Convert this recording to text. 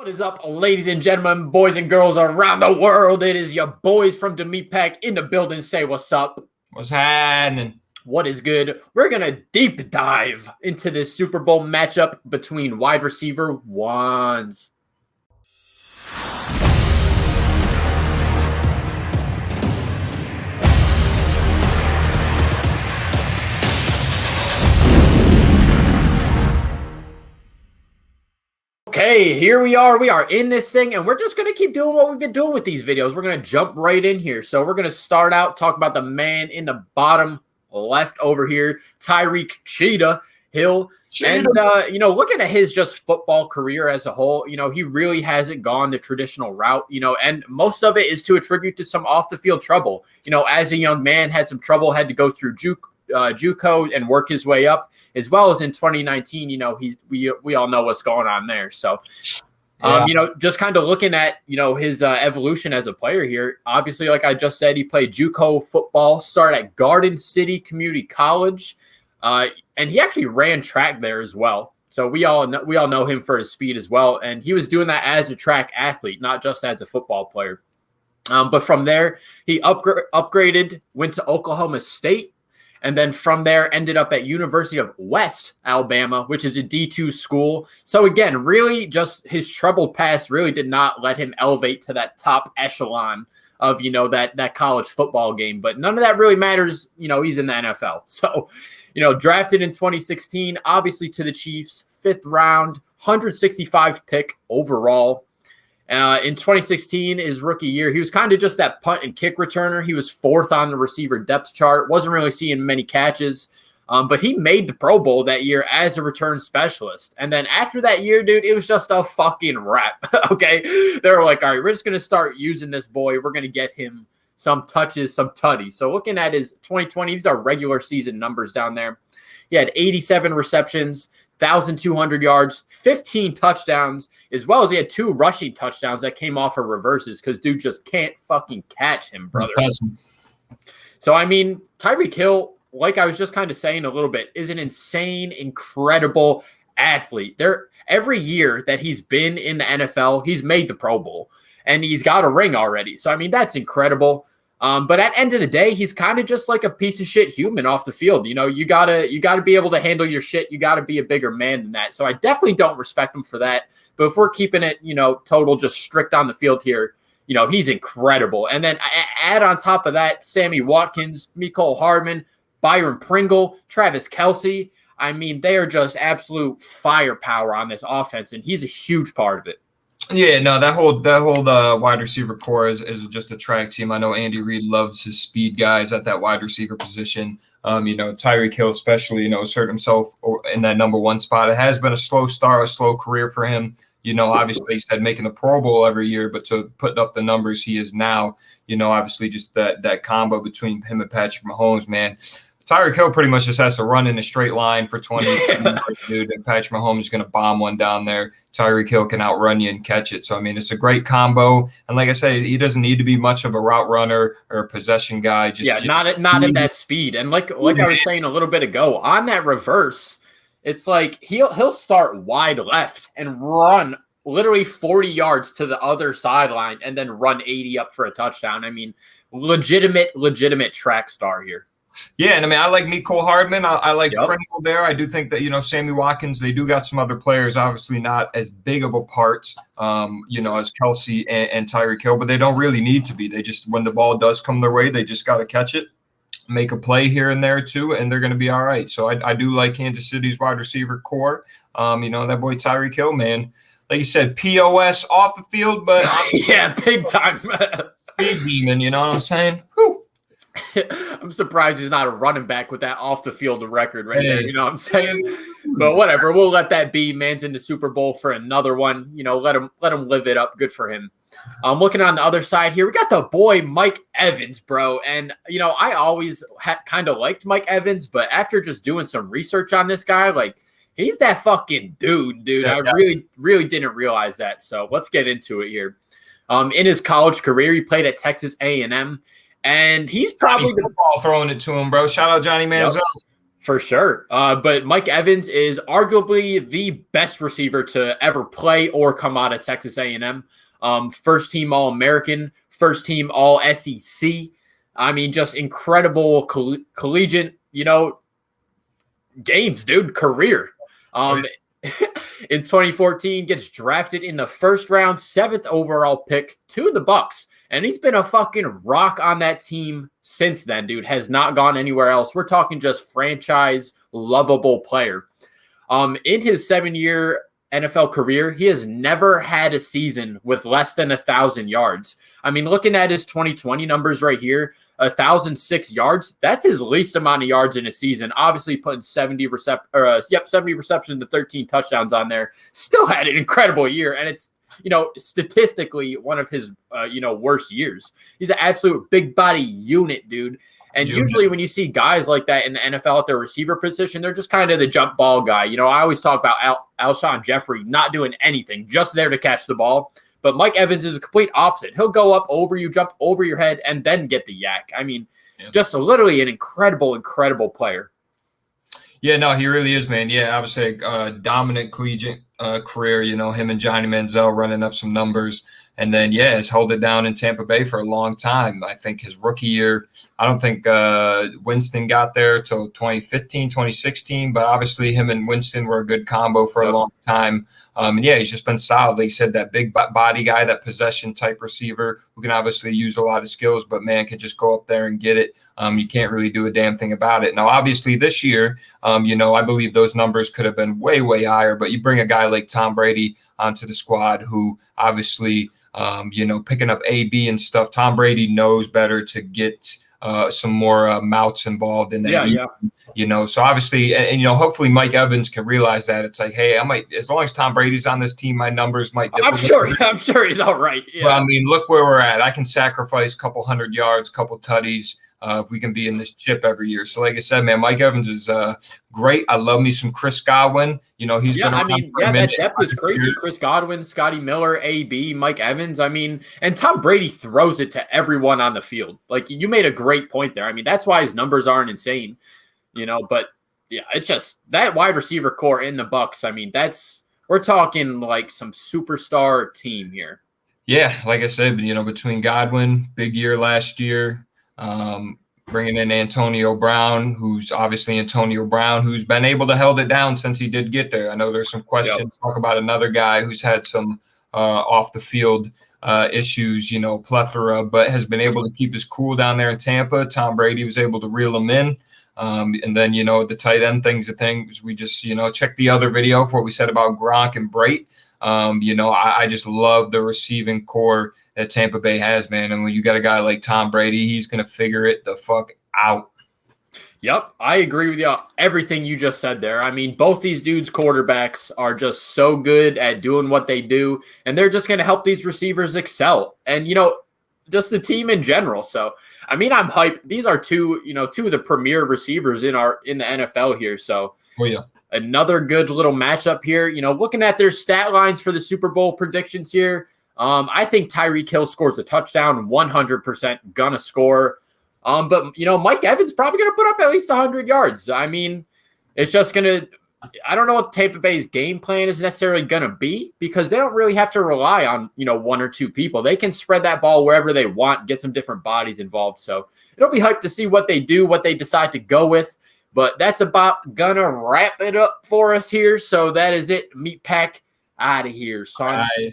What is up, ladies and gentlemen, boys and girls around the world? It is your boys from DMP in the building. Say what's up. What's happening? What is good? We're going to deep dive into this Super Bowl matchup between wide receiver ones. Okay, here we are. We are in this thing, and we're just going to keep doing what we've been doing with these videos. We're going to jump right in here. So we're going to start out, talk about the man in the bottom left over here, Tyreek Cheetah Hill. And, looking at his just football career as a whole, he really hasn't gone the traditional route, and most of it is to attribute to some off-the-field trouble. As a young man, had some trouble, had to go through JUCO and work his way up, as well as in 2019. We all know what's going on there. So, just kind of looking at his evolution as a player here. Obviously, like I just said, he played JUCO football, started at Garden City Community College, and he actually ran track there as well. So we all know him for his speed as well, and he was doing that as a track athlete, not just as a football player. But from there, he upgraded, went to Oklahoma State. And then from there, ended up at University of West Alabama, which is a D2 school. So again, really just his troubled past really did not let him elevate to that top echelon of, that college football game. But none of that really matters. He's in the NFL. So, drafted in 2016, obviously to the Chiefs, 5th round, 165 pick overall. In 2016, his rookie year, he was kind of just that punt and kick returner. He was 4th on the receiver depth chart. Wasn't really seeing many catches, but he made the Pro Bowl that year as a return specialist. And then after that year, dude, it was just a fucking wrap, okay? They were like, all right, we're just going to start using this boy. We're going to get him some touches, some tutties. So looking at his 2020, these are regular season numbers down there. He had 87 receptions, 1,200 yards, 15 touchdowns, as well as he had 2 rushing touchdowns that came off of reverses because dude just can't fucking catch him, brother. So, Tyreek Hill, like I was just kind of saying a little bit, is an insane, incredible athlete. Every year that he's been in the NFL, he's made the Pro Bowl, and he's got a ring already. So, that's incredible. But at the end of the day, he's kind of just like a piece of shit human off the field. You gotta be able to handle your shit. You gotta be a bigger man than that. So I definitely don't respect him for that. But if we're keeping it, total just strict on the field here, he's incredible. And then add on top of that, Sammy Watkins, Mecole Hardman, Byron Pringle, Travis Kelce. They are just absolute firepower on this offense, and he's a huge part of it. Yeah, no, that whole wide receiver core is just a track team. I know Andy Reid loves his speed guys at that wide receiver position. Tyreek Hill especially, asserted himself in that number 1 spot. It has been a slow start, a slow career for him. Obviously he said making the Pro Bowl every year, but to put up the numbers he is now, obviously just that combo between him and Patrick Mahomes, man. Tyreek Hill pretty much just has to run in a straight line for 20 dude, and Patrick Mahomes is going to bomb one down there. Tyreek Hill can outrun you and catch it. So, it's a great combo. And like I say, he doesn't need to be much of a route runner or a possession guy. Not at that speed. And like I was saying a little bit ago, on that reverse, it's like he'll start wide left and run literally 40 yards to the other sideline and then run 80 up for a touchdown. Legitimate track star here. Yeah, and I like Mecole Hardman. I like Pringle there. I do think that, Sammy Watkins, they do got some other players, obviously not as big of a part, as Kelce and Tyreek Hill, but they don't really need to be. They just, when the ball does come their way, they just got to catch it, make a play here and there too, and they're going to be all right. So I do like Kansas City's wide receiver core. That boy Tyreek Hill, man. Like you said, POS off the field, but yeah, big time. Speed demon, you know what I'm saying? Whew. I'm surprised he's not a running back with that off the field record right there. You know what I'm saying? But whatever, we'll let that be. Man's in the Super Bowl for another one. Let him live it up. Good for him. Looking on the other side here, we got the boy Mike Evans, bro. And I always kind of liked Mike Evans, but after just doing some research on this guy, like he's that fucking dude. Yeah, I really didn't realize that. So let's get into it here. In his college career, he played at Texas A&M. And he's probably the ball throwing it to him, bro. Shout out Johnny Manziel. For sure. But Mike Evans is arguably the best receiver to ever play or come out of Texas A&M. First team All-American, first team All-SEC. I mean, just incredible collegiate, games, dude, career. In 2014, gets drafted in the first round, 7th overall pick to the Bucks. And he's been a fucking rock on that team since then, dude. Has not gone anywhere else. We're talking just franchise lovable player. In his 7-year NFL career, he has never had a season with less than 1,000 yards. I mean, looking at his 2020 numbers right here, 1,006 yards. That's his least amount of yards in a season. Obviously, putting 70 receptions to 13 touchdowns on there. Still had an incredible year, and it's statistically one of his worst years. He's an absolute big body unit, dude. And usually when you see guys like that in the NFL at their receiver position, they're just kind of the jump ball guy. I always talk about Alshon Jeffrey not doing anything, just there to catch the ball. But Mike Evans is a complete opposite. He'll go up over you, jump over your head, and then get the yak. I mean, just literally an incredible, incredible player. Yeah, no, he really is, man. Yeah, obviously a dominant collegiate career, him and Johnny Manziel running up some numbers. And then, has held it down in Tampa Bay for a long time. I think his rookie year, I don't think Winston got there till 2015, 2016. But obviously him and Winston were a good combo for a long time. And he's just been solid. Like you said, that big body guy, that possession type receiver who can obviously use a lot of skills, but man, can just go up there and get it. You can't really do a damn thing about it. Now, obviously this year, I believe those numbers could have been way, way higher. But you bring a guy like Tom Brady onto the squad who obviously – picking up AB and stuff. Tom Brady knows better to get some more mouths involved in that. So obviously, and hopefully Mike Evans can realize that. It's like, hey, as long as Tom Brady's on this team, my numbers might dip. I'm sure he's all right. Yeah. But I mean, look where we're at. I can sacrifice a couple 100 yards, couple tutties. If we can be in this chip every year. So like I said, man, Mike Evans is great. I love me some Chris Godwin. He's been around for a minute. That depth is crazy. Chris Godwin, Scotty Miller, AB, Mike Evans. I mean, and Tom Brady throws it to everyone on the field. Like, you made a great point there. I mean, that's why his numbers aren't insane, but yeah, it's just that wide receiver core in the Bucks. I mean, we're talking like some superstar team here. Yeah, like I said, between Godwin, big year last year, bringing in Antonio Brown, who's been able to hold it down since he did get there. I know there's some questions. Talk about another guy who's had some off the field issues, plethora, but has been able to keep his cool down there in Tampa. Tom Brady was able to reel him in. And then, the tight end things we just, check the other video for what we said about Gronk and Brait. I just love the receiving core that Tampa Bay has, man. And when you got a guy like Tom Brady, he's going to figure it the fuck out. Yep, I agree with you. Everything you just said there. I mean, both these dudes' quarterbacks are just so good at doing what they do, and they're just going to help these receivers excel. And, just the team in general. So, I mean, I'm hyped. These are two of the premier receivers in the NFL here. So, another good little matchup here. Looking at their stat lines for the Super Bowl predictions here, I think Tyreek Hill scores a touchdown, 100% gonna score. But Mike Evans probably gonna put up at least 100 yards. I mean, it's just gonna. I don't know what Tampa Bay's game plan is necessarily gonna be, because they don't really have to rely on one or two people. They can spread that ball wherever they want, get some different bodies involved. So it'll be hyped to see what they do, what they decide to go with. But that's about gonna wrap it up for us here. So that is it. Meat Pack out of here, son. Bye.